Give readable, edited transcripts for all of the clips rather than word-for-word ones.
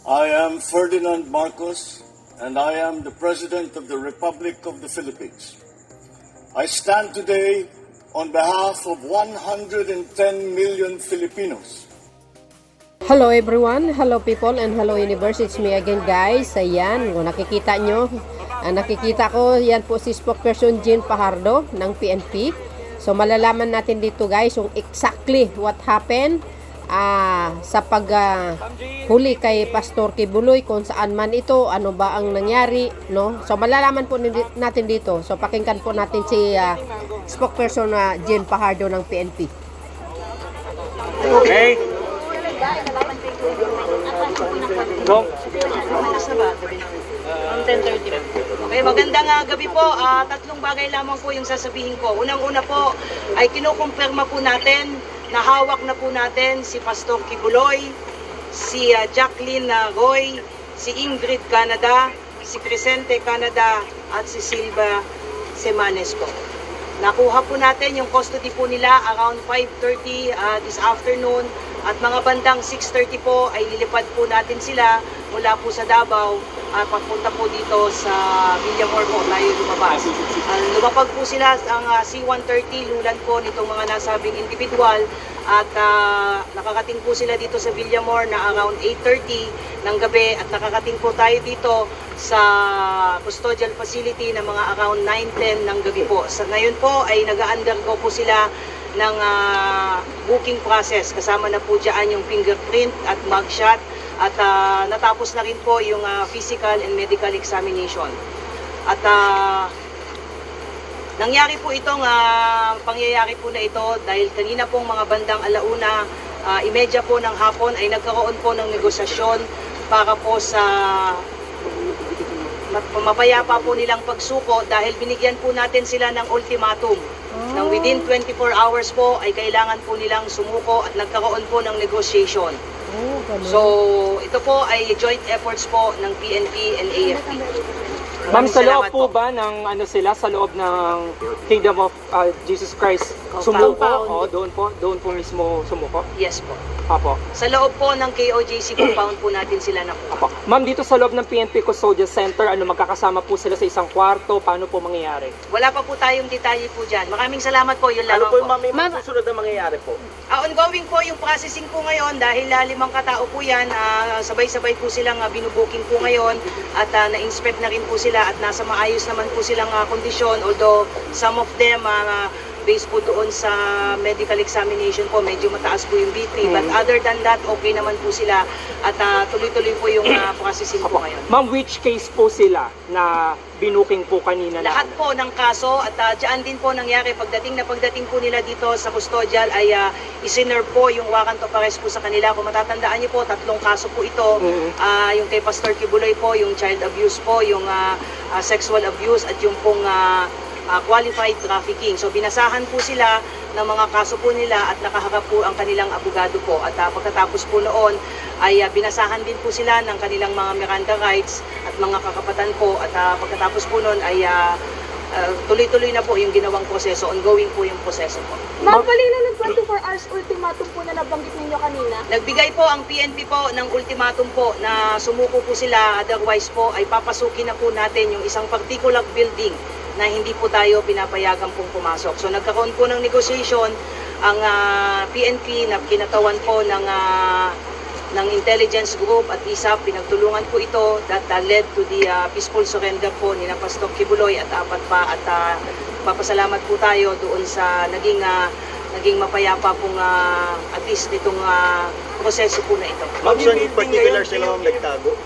I am Ferdinand Marcos, and I am the President of the Republic of the Philippines. I stand today on behalf of 110 million Filipinos. Hello everyone, hello people, and hello universe. It's me again guys. Ayan, kung nakikita nyo, nakikita ko, yan po si spokesperson Jean Fajardo ng PNP. So malalaman natin dito guys yung exactly what happened sa paghuli kay Pastor Kibuloy, kung saan man ito, ano ba ang nangyari, no? So malalaman po natin dito. So pakinggan po natin si spokesperson Jean Fajardo ng PNP. Okay. Go. 10:30. Okay, magandang gabi po. Tatlong bagay lamang po yung sasabihin ko. Unang-una po ay kinukumpirma po natin na hawak na po natin si Pastor Kibuloy, si Jacqueline Roy, si Ingrid Canada, si Crescente Canada, at si Silva Semanes po. Nakuha po natin yung custody po nila around 5:30 this afternoon, at mga bandang 6:30 po ay lilipad po natin sila mula po sa Davao papunta po dito sa Villamor po tayo lumabas. Lumapag po sila ang C-130 lulan po nitong mga nasabing individual, at nakakating po sila dito sa Villamor na around 8:30 ng gabi, at nakakating po tayo dito sa custodial facility na mga around 9:10 ng gabi po. Sa ngayon po ay nag-undergo po sila ng booking process. Kasama na po dyan yung fingerprint at mugshot, at natapos na rin po yung physical and medical examination. At nangyari po itong pangyayari po na ito dahil kanina pong mga bandang 1:30 po ng hapon ay nagkaroon po ng negosasyon para po sa mapayapa po nilang pagsuko, dahil binigyan po natin sila ng ultimatum. Nang within 24 hours po ay kailangan po nilang sumuko, at nagkaroon po ng negotiation. So, ito po ay joint efforts po ng PNP and AFP. Ma'am, sa loob po ba ng sila sa loob ng Kingdom of Jesus Christ sumuko? O doon po mismo sumuko? Yes po. Apo. Sa loob po ng KOJC compound po natin sila nakuha. Apo. Ma'am, dito sa loob ng PNP Custodial Center, magkakasama po sila sa isang kwarto? Paano po mangyayari? Wala pa po tayong detalye po dyan. Maraming salamat po, yun lamang Ano po po. yung susunod na mangyayari po? Ongoing po yung processing po ngayon dahil 5 katao po yan. Sabay-sabay po silang binubuking po ngayon, at na-inspect na rin po sila, at nasa maayos naman po silang kondisyon, although some of them based po doon sa medical examination po, medyo mataas po yung BP, but other than that, okay naman po sila, at tuloy-tuloy po yung processing po ngayon. Ma'am, which case po sila na binuking po kanina? Lahat po ng kaso, at dyan din po nangyari, pagdating po nila dito sa custodial ay isinerve po yung warrant of arrest po sa kanila. Kung matatandaan niyo po, 3 kaso po ito. Yung kay Pastor Kibuloy po, yung child abuse po, yung sexual abuse, at yung pong qualified trafficking. So binasahan po sila ng mga kaso po nila, at nakaharap po ang kanilang abogado po. At pagkatapos po noon ay binasahan din po sila ng kanilang mga Miranda rights at mga kakapatan po. At pagkatapos po noon ay tuloy-tuloy na po yung ginawang proseso. Ongoing po yung proseso po. Ma'am, kanina ng 24 hours ultimatum po na nabanggit ninyo kanina. Nagbigay po ang PNP po ng ultimatum po na sumuko po sila, otherwise po ay papasukin na po natin yung isang particular building na hindi po tayo pinapayagan pong pumasok. So nagkaroon po ng negotiation ang PNP na kinatawan po ng intelligence group at ISAP. Pinagtulungan po ito that led to the peaceful surrender po ni Pastor Kibuloy at 4 pa, at papasalamat po tayo doon sa naging mapayapa pong at least itong proseso po na ito. Ma'am, so in particular sila nagtago?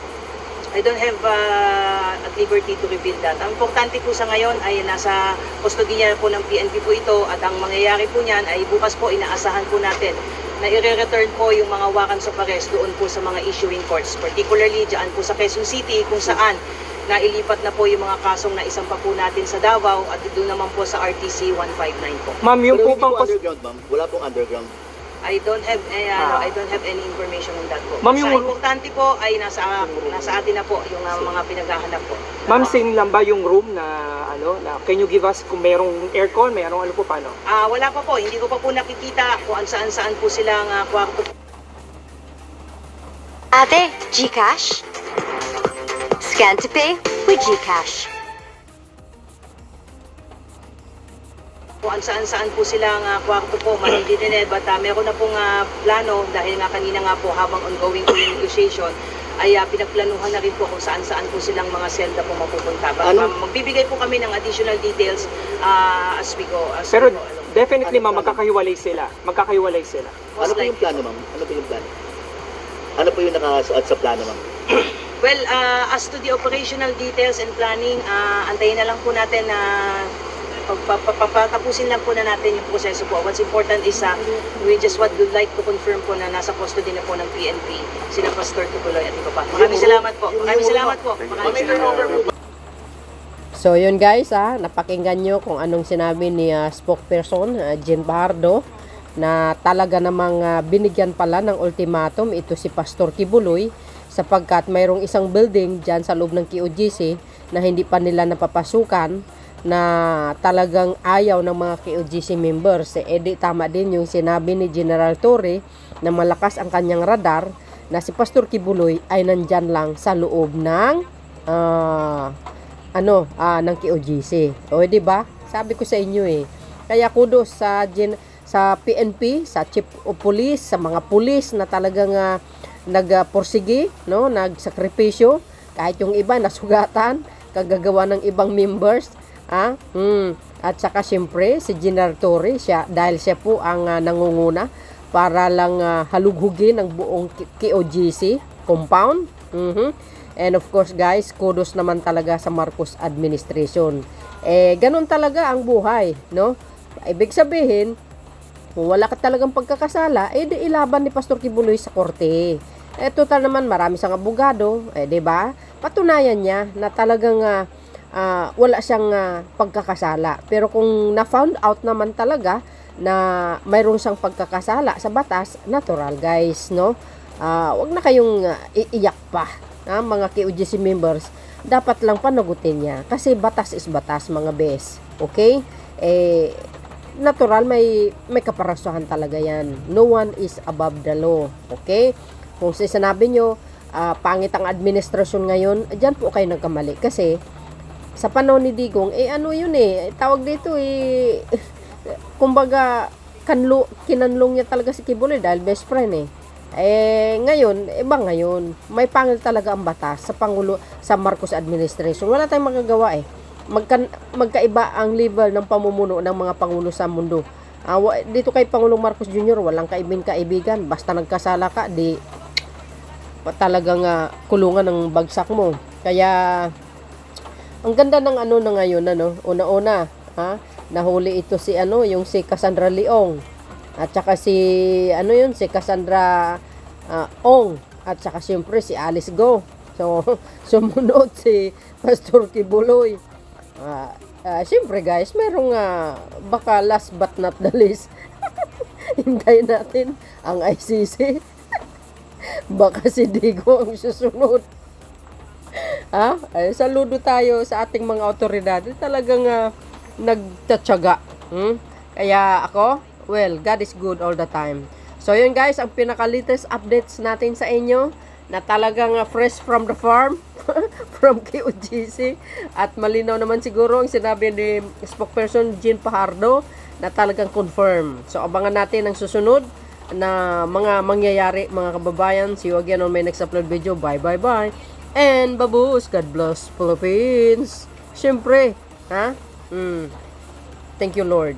I don't have at liberty to reveal that. Ang importante po sa ngayon ay nasa kustodiya po ng PNP po ito, at ang mangyayari po niyan ay bukas po inaasahan po natin na i-return po yung mga warrants of arrest doon po sa mga issuing courts, particularly dyan po sa Quezon City, kung saan nailipat na po yung mga kasong na isang pa po natin sa Davao, at doon naman po sa RTC 159 po. Ma'am, yung po Pero hindi bang po underground, ma'am? Wala pong underground? I don't have any information on that po. Ma'am, Sa yung- importante po ay nasa atin na po yung mga pinaghahanap po. Ma'am, same lang ba yung room na can you give us kung merong aircon, merong ano po paano? Wala pa po, hindi ko pa po nakikita kung saan po silang kwarto. Ate, GCash? Scan to pay with GCash. Kung saan-saan po silang kwarto po, manilitinid, but meron na pong plano dahil nga kanina nga po habang ongoing po yung negotiation, ay pinagplanuhan na rin po kung saan-saan po silang mga selda po mapupunta. Magbibigay po kami ng additional details as we go. Pero definitely ma'am, magkakahiwalay sila. Magkakahiwalay sila. Ano po yung plano, ma'am? Ano po yung plano? Ano po yung nakasuot sa plano, ma'am? Well, as to the operational details and planning, antayin na lang po natin na papatapusin lang po na natin yung proseso po. What's important is we just would like to confirm po na nasa custody na po ng PNP sina Pastor Kibuloy at iba pa. Maraming salamat po. Maraming salamat po. Maraming salamat. So yun guys, napakinggan nyo kung anong sinabi ni spokesperson Jean Fajardo, na talaga namang binigyan pala ng ultimatum ito si Pastor Kibuloy sapagkat mayroong isang building dyan sa loob ng QOGC na hindi pa nila napapasukan, na talagang ayaw ng mga QOGC members. Di tama din yung sinabi ni General Torre na malakas ang kanyang radar, na si Pastor Kibuloy ay nandyan lang sa loob ng ng QOGC. O di ba? Sabi ko sa inyo Kaya kudos sa PNP, sa Chief of Police, sa mga pulis na talagang nagporsige, no, nagsakripisyo kahit yung iba nasugatan kagagawa ng ibang members. At saka siyempre si General Torre, dahil siya po ang nangunguna para lang halughugin ang buong QOGC compound. And of course guys, kudos naman talaga sa Marcos administration. Ganun talaga ang buhay, no? Ibig sabihin, kung wala ka talagang pagkakasala, di ilaban ni Pastor Kibuloy sa korte. Total naman marami siyang abogado, di ba? Patunayan niya na talagang wala siyang pagkakasala. Pero kung na-found out naman talaga na mayroon siyang pagkakasala sa batas, natural guys, no? Wag na kayong iiyak pa, mga QOGC members. Dapat lang panagutin niya kasi batas is batas, mga bes. Okay? Natural, may kaparasuhan talaga yan. No one is above the law. Okay? Kung sinabi nyo, pangit ang administrasyon ngayon, dyan po kayo nagkamali. Kasi sa panahon ni Digong, tawag dito kumbaga, kinanlong niya talaga si Kibuloy dahil best friend ngayon, iba ngayon, may pangil talaga ang batas sa Pangulo, sa Marcos administration. Wala tayong magagawa magkaiba ang level ng pamumuno ng mga pangulo sa mundo. Dito kay Pangulong Marcos Jr., walang kaibigan, basta nagkasala ka, di talagang kulungan ng bagsak mo. Kaya ang ganda ng na ngayon, una-una, nahuli ito si yung si Cassandra Leong, at saka si si Cassandra Ong, at saka siyempre si Alice Go. So sumunod si Pastor Kibuloy. Siyempre guys, merong baka last but not the least, hintayin natin ang ICC. Baka si Digo ang susunod. Saludo tayo sa ating mga otoridad. Talagang nagtatsaga. Kaya ako, well, God is good all the time. So yun guys, ang pinaka-latest updates natin sa inyo, na talagang fresh from the farm, from QOGC. At malinaw naman siguro ang sinabi ni spokesperson Jean Fajardo, na talagang confirm. So abangan natin ang susunod na mga mangyayari, mga kababayan. See you again on my next upload video. Bye. And babush, God bless Philippines. Siyempre, Thank you Lord.